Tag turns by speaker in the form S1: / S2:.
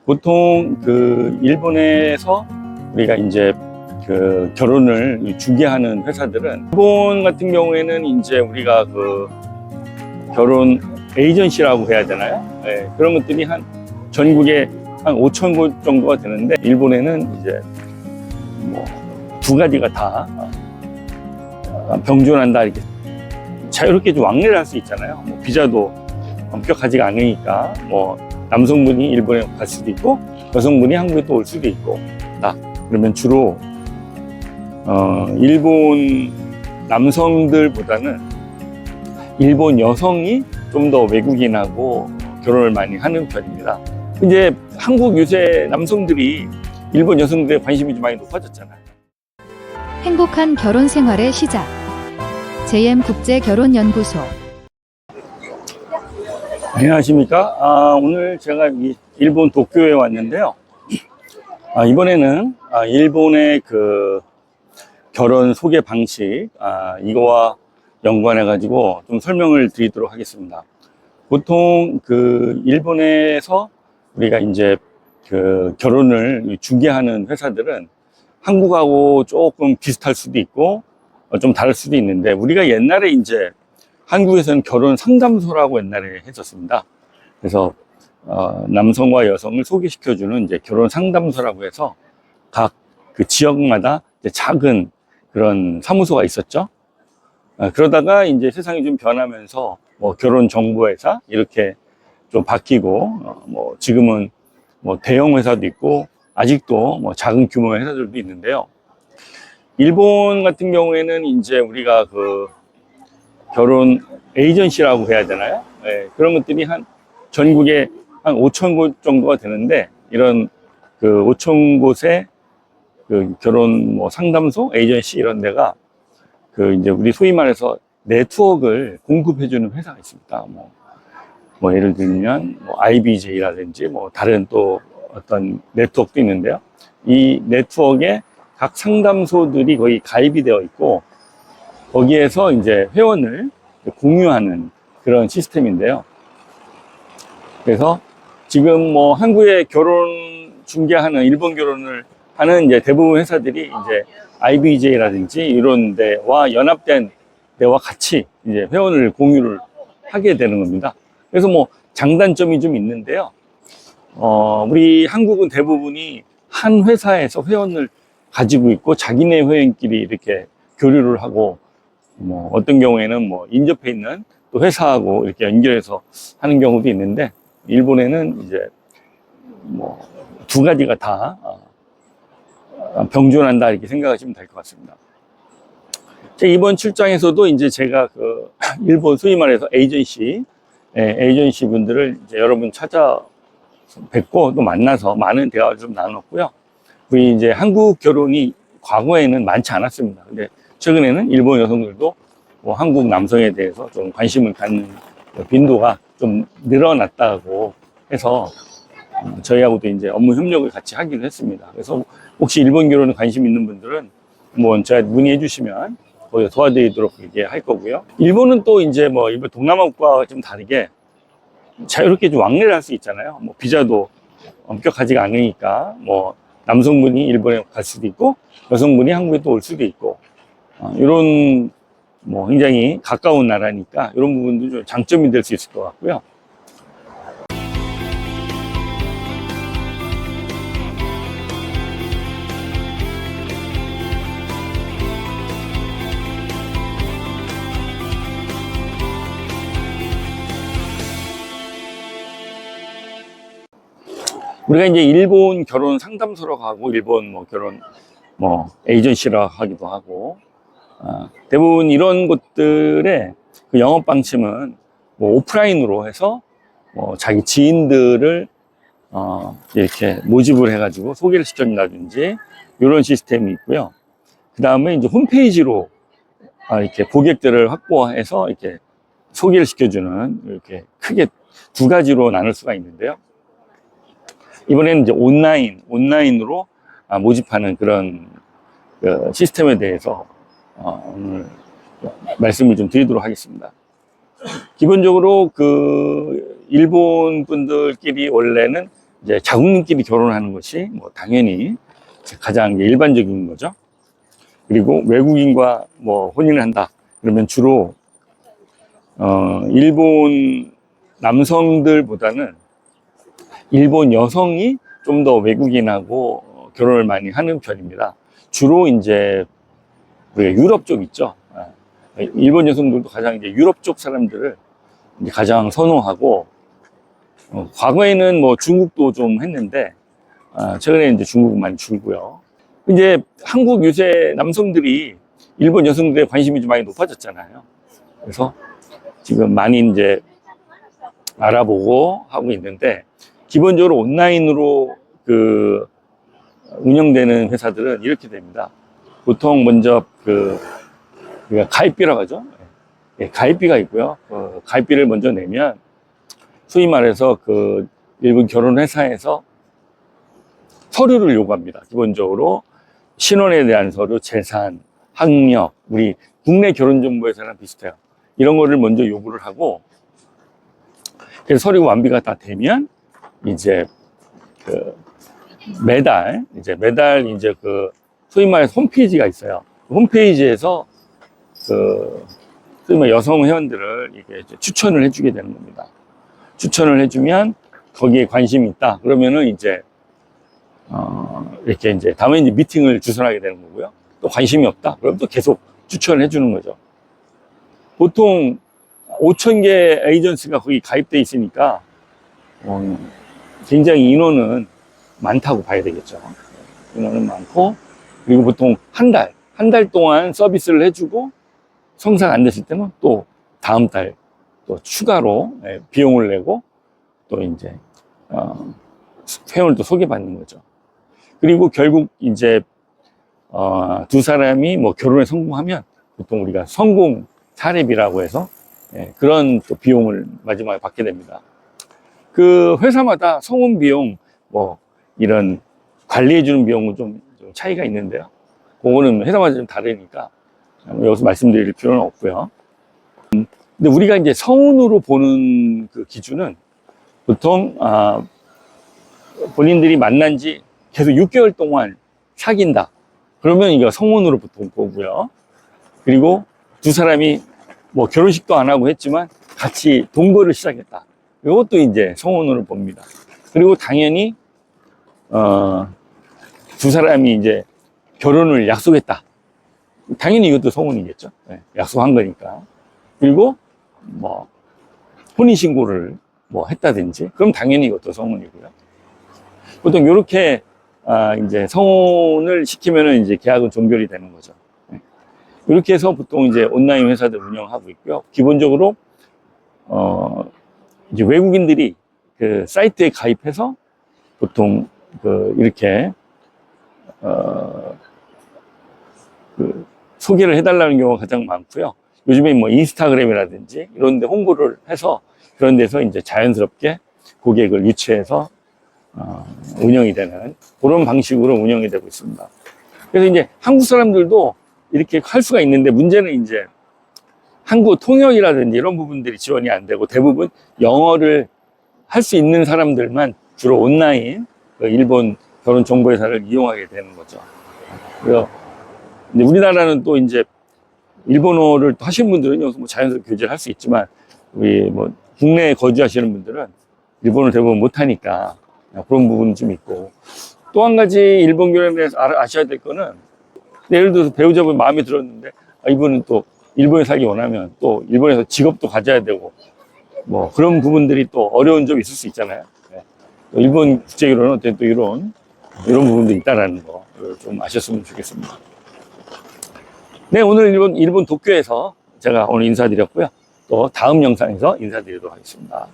S1: 보통 그 일본에서 우리가 이제 그 결혼을 중개하는 회사들은, 일본 같은 경우에는 이제 우리가 그 결혼 에이전시라고 해야 되나요? 네, 그런 것들이 한 전국에 한 5천 곳 정도가 되는데, 일본에는 이제 뭐 두 가지가 다 병존한다, 이렇게 자유롭게 좀 왕래를 할 수 있잖아요. 뭐 비자도 엄격하지가 않으니까 뭐 남성분이 일본에 갈 수도 있고 여성분이 한국에 또 올 수도 있고. 그러면 주로 일본 남성들보다는 일본 여성이 좀 더 외국인하고 결혼을 많이 하는 편입니다. 이제 한국 요새 남성들이 일본 여성들의 관심이 좀 많이 높아졌잖아요.
S2: 행복한 결혼 생활의 시작. JM국제결혼연구소.
S1: 안녕하십니까. 오늘 제가 일본 도쿄에 왔는데요. 이번에는 일본의 그 결혼 소개 방식, 이거와 연관해 가지고 좀 설명을 드리도록 하겠습니다. 보통 그 일본에서 우리가 이제 그 결혼을 중개하는 회사들은 한국하고 조금 비슷할 수도 있고 좀 다를 수도 있는데, 우리가 옛날에 이제 한국에서는 결혼 상담소라고 옛날에 했었습니다. 그래서 남성과 여성을 소개시켜주는 이제 결혼 상담소라고 해서 각 그 지역마다 이제 작은 그런 사무소가 있었죠. 그러다가 이제 세상이 좀 변하면서 뭐 결혼 정보회사 이렇게 좀 바뀌고, 뭐 지금은 뭐 대형 회사도 있고 아직도 뭐 작은 규모의 회사들도 있는데요. 일본 같은 경우에는 이제 우리가 그 결혼 에이전시라고 해야 되나요? 네, 그런 것들이 한 전국에 한 5천 곳 정도가 되는데, 이런 그 5천 곳의 그 결혼 뭐 상담소, 에이전시 이런 데가 그 이제 우리 소위 말해서 네트워크를 공급해주는 회사가 있습니다. 뭐 예를 들면 뭐 IBJ라든지 뭐 다른 또 어떤 네트워크도 있는데요. 이 네트워크에 각 상담소들이 거의 가입이 되어 있고, 거기에서 이제 회원을 공유하는 그런 시스템인데요. 그래서 지금 뭐 한국에 결혼 중개하는, 일본 결혼을 하는 이제 대부분 회사들이 이제 IBJ라든지 이런 데와 연합된 데와 같이 이제 회원을 공유를 하게 되는 겁니다. 그래서 뭐 장단점이 좀 있는데요. 우리 한국은 대부분이 한 회사에서 회원을 가지고 있고 자기네 회원끼리 이렇게 교류를 하고, 뭐 어떤 경우에는 뭐 인접해 있는 또 회사하고 이렇게 연결해서 하는 경우도 있는데, 일본에는 이제 뭐 두 가지가 다 병존한다, 이렇게 생각하시면 될 것 같습니다. 이번 출장에서도 이제 제가 그 일본 소위 말해서 에이전시 분들을 이제 여러분 찾아뵙고 또 만나서 많은 대화를 좀 나눴고요. 우리 이제 한국 결혼이 과거에는 많지 않았습니다. 근데 최근에는 일본 여성들도 뭐 한국 남성에 대해서 좀 관심을 갖는 빈도가 좀 늘어났다고 해서 저희하고도 이제 업무 협력을 같이 하기로 했습니다. 그래서 혹시 일본 결혼에 관심 있는 분들은 뭐 저한테 문의해 주시면 거기서 도와드리도록 이렇게 할 거고요. 일본은 또 이제 뭐 일본 동남아국가와 좀 다르게 자유롭게 좀 왕래를 할 수 있잖아요. 뭐 비자도 엄격하지가 않으니까 뭐 남성분이 일본에 갈 수도 있고 여성분이 한국에 또 올 수도 있고, 이런 뭐 굉장히 가까운 나라니까 이런 부분도 좀 장점이 될 수 있을 것 같고요. 우리가 이제 일본 결혼 상담소로 가고 일본 뭐 결혼 뭐 에이전시라 하기도 하고, 대부분 이런 곳들의 그 영업 방침은 뭐 오프라인으로 해서 뭐 자기 지인들을 이렇게 모집을 해가지고 소개를 시켜준다든지 이런 시스템이 있고요. 그 다음에 이제 홈페이지로 이렇게 고객들을 확보해서 이렇게 소개를 시켜주는, 이렇게 크게 두 가지로 나눌 수가 있는데요. 이번에는 이제 온라인으로 모집하는 그런 그 시스템에 대해서 오늘 말씀을 좀 드리도록 하겠습니다. 기본적으로 그 일본 분들끼리 원래는 이제 자국민끼리 결혼하는 것이 뭐 당연히 가장 이제 일반적인 거죠. 그리고 외국인과 뭐 혼인을 한다 그러면 주로 일본 남성들보다는 일본 여성이 좀 더 외국인하고 결혼을 많이 하는 편입니다. 주로 이제 우리가 유럽 쪽 있죠. 일본 여성들도 가장 이제 유럽 쪽 사람들을 이제 가장 선호하고, 과거에는 뭐 중국도 좀 했는데, 최근에 이제 중국은 많이 줄고요. 이제 한국 요새 남성들이 일본 여성들에 관심이 좀 많이 높아졌잖아요. 그래서 지금 많이 이제 알아보고 하고 있는데, 기본적으로 온라인으로 그 운영되는 회사들은 이렇게 됩니다. 보통 먼저 우리가 가입비라고 하죠. 예, 가입비가 있고요. 가입비를 먼저 내면 소위 말해서 그 일본 결혼회사에서 서류를 요구합니다. 기본적으로 신원에 대한 서류, 재산, 학력, 우리 국내 결혼정보회사랑 비슷해요. 이런 거를 먼저 요구를 하고, 그래서 서류 완비가 다 되면 이제 매달 이제 소위 말해서 홈페이지가 있어요. 홈페이지에서 소위 말 여성 회원들을 이게 추천을 해주게 되는 겁니다. 추천을 해주면 거기에 관심이 있다. 그러면은 이제 이렇게 이제 다음에 이제 미팅을 주선하게 되는 거고요. 또 관심이 없다. 그럼 또 계속 추천을 해주는 거죠. 보통 5,000개 에이전시가 거기 가입돼 있으니까 굉장히 인원은 많다고 봐야 되겠죠. 인원은 많고, 그리고 보통 한 달 동안 서비스를 해주고 성사가 안 됐을 때는 또 다음 달 또 추가로 비용을 내고 또 이제 회원을 또 소개받는 거죠. 그리고 결국 이제 두 사람이 뭐 결혼에 성공하면 보통 우리가 성공 사례비라고 해서 그런 또 비용을 마지막에 받게 됩니다. 그 회사마다 성원 비용 뭐 이런 관리해 주는 비용은 좀 차이가 있는데요. 그거는 회사마다 좀 다르니까 여기서 말씀드릴 필요는 없고요. 근데 우리가 이제 성운으로 보는 그 기준은 보통 본인들이 만난 지 계속 6개월 동안 사귄다. 그러면 이거 성운으로 보통 보고요. 그리고 두 사람이 뭐 결혼식도 안 하고 했지만 같이 동거를 시작했다. 이것도 이제 성운으로 봅니다. 그리고 당연히 두 사람이 이제 결혼을 약속했다. 당연히 이것도 성운이겠죠. 네, 약속한 거니까. 그리고 뭐 혼인신고를 뭐 했다든지, 그럼 당연히 이것도 성운이고요. 보통 이렇게 이제 성혼을 시키면은 이제 계약은 종결이 되는 거죠. 네. 이렇게 해서 보통 이제 온라인 회사들 운영하고 있고요. 기본적으로 이제 외국인들이 그 사이트에 가입해서 보통 이렇게 소개를 해달라는 경우가 가장 많고요. 요즘에 뭐 인스타그램이라든지 이런 데 홍보를 해서 그런 데서 이제 자연스럽게 고객을 유치해서 운영이 되는 그런 방식으로 운영이 되고 있습니다. 그래서 이제 한국 사람들도 이렇게 할 수가 있는데, 문제는 이제 한국 통역이라든지 이런 부분들이 지원이 안 되고, 대부분 영어를 할 수 있는 사람들만 주로 온라인 일본 결혼 정보회사를 이용하게 되는 거죠. 그래서 근데 우리나라는 또 이제 일본어를 또 하시는 분들은 여기서 뭐 자연스럽게 교제를 할 수 있지만, 우리 뭐 국내에 거주하시는 분들은 일본어를 대부분 못하니까 그런 부분이 좀 있고, 또 한 가지 일본 결혼에 대해서 아셔야 될 거는, 예를 들어서 배우자분 마음에 들었는데 이분은 또 일본에 살기 원하면 또 일본에서 직업도 가져야 되고 뭐 그런 부분들이 또 어려운 점이 있을 수 있잖아요. 또 일본 국제결혼은 어떤 또 이런 부분도 있다라는 거 좀 아셨으면 좋겠습니다. 네, 오늘 일본 도쿄에서 제가 오늘 인사드렸고요. 또 다음 영상에서 인사드리도록 하겠습니다.